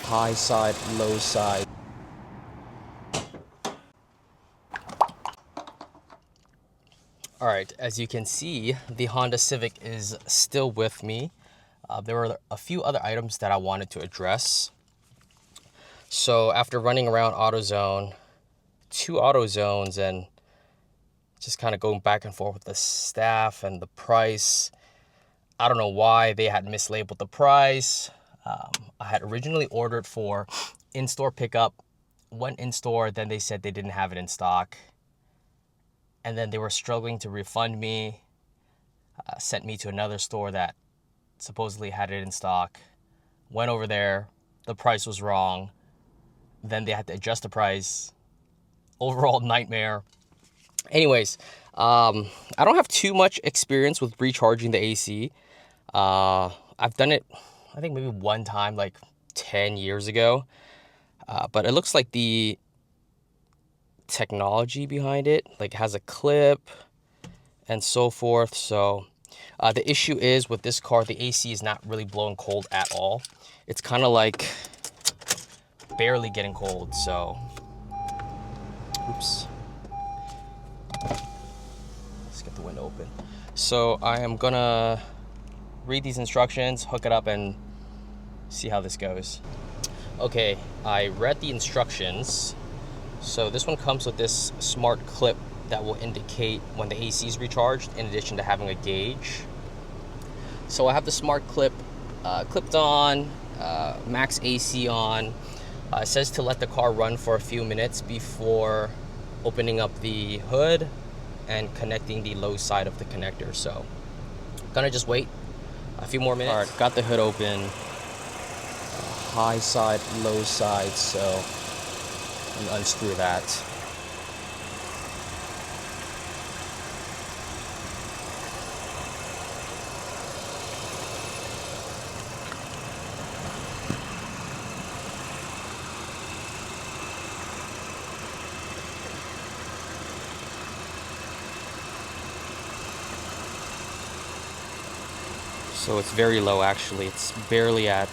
high side, low side. All right, as you can see, the Honda Civic is still with me. There were a few other items that I wanted to address. So after running around AutoZone, 2 AutoZones, and just kind of going back and forth with the staff and the price, I don't know why they had mislabeled the price. I had originally ordered for in-store pickup, went in-store, then they said they didn't have it in stock. And then they were struggling to refund me, sent me to another store that supposedly had it in stock. Went over there, the price was wrong. Then they had to adjust the price. Overall nightmare. Anyways, I don't have too much experience with recharging the AC. I've done it, I think maybe one time, like 10 years ago. But it looks like the technology behind it, like, has a clip and so forth. So the issue is with this car, the AC is not really blowing cold at all. It's kind of like barely getting cold. So oops, let's get the window open. So I am gonna read these instructions, hook it up, and see how this goes. Okay, I read the instructions. So this one comes with this smart clip that will indicate when the AC is recharged, in addition to having a gauge. So I have the smart clip clipped on, max AC on. It says to let the car run for a few minutes before opening up the hood and connecting the low side of the connector. So I'm gonna just wait a few more minutes. All right, got the hood open. High side, low side, so and unscrew that. So it's very low, actually. It's barely at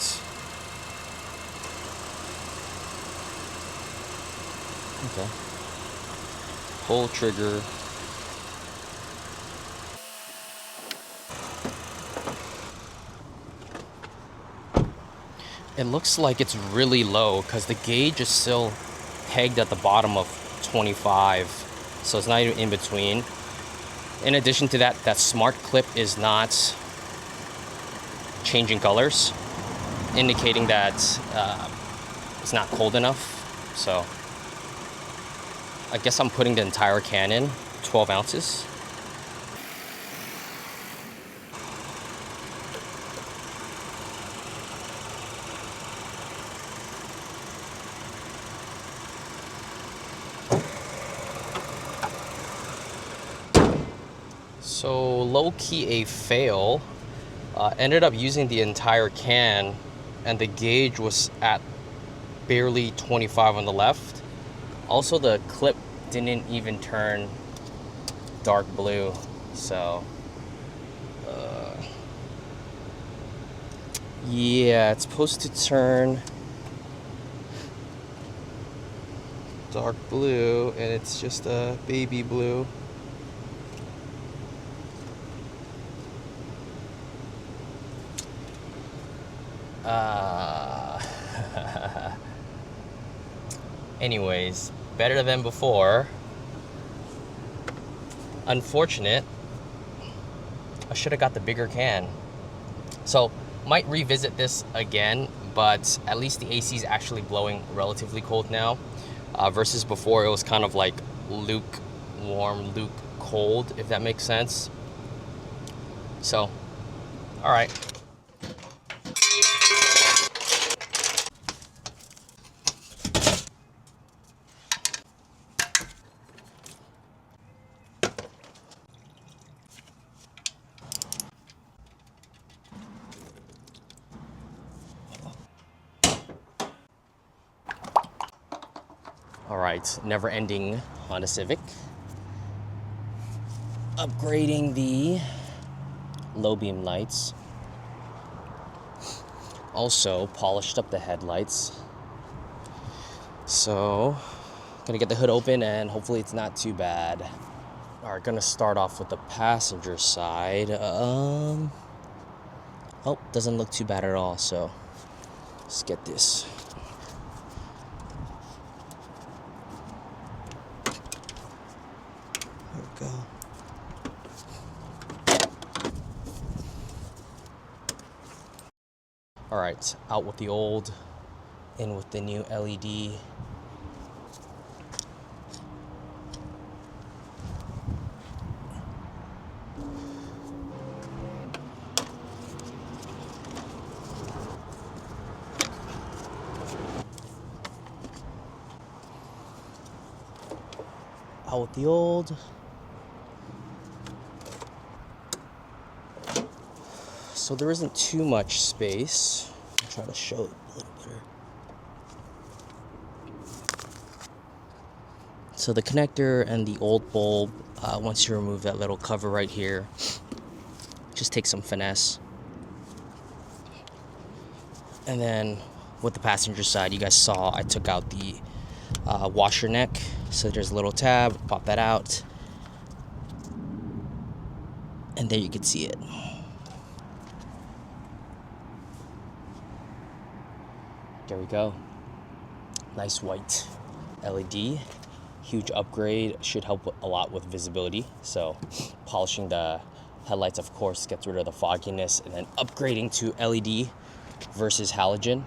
okay. Pull trigger. It looks like it's really low because the gauge is still pegged at the bottom of 25. So it's not even in between. In addition to that, that smart clip is not changing colors, indicating that it's not cold enough. So I guess I'm putting the entire can in, 12 ounces. So low-key a fail. Ended up using the entire can, and the gauge was at barely 25 on the left. Also, the clip didn't even turn dark blue, so yeah, it's supposed to turn dark blue, and it's just a baby blue. Anyways, better than before. Unfortunate. I should have got the bigger can. So might revisit this again, but at least the AC is actually blowing relatively cold now, versus before it was kind of like lukewarm, luke cold, if that makes sense. So, all right. All right, never-ending Honda Civic. Upgrading the low beam lights. also polished up the headlights. So, gonna get the hood open and hopefully it's not too bad. All right, gonna start off with the passenger side. Oh, doesn't look too bad at all. So, let's get this. There we go. All right, out with the old, in with the new LED. Out with the old. So there isn't too much space. I'll try to show it a little better. So the connector and the old bulb, once you remove that little cover right here, just take some finesse. And then with the passenger side, you guys saw I took out the washer neck. So there's a little tab, pop that out. And there you can see it. There we go. Nice white LED. Huge upgrade. Should help a lot with visibility. So polishing the headlights, of course, gets rid of the fogginess. And then upgrading to LED versus halogen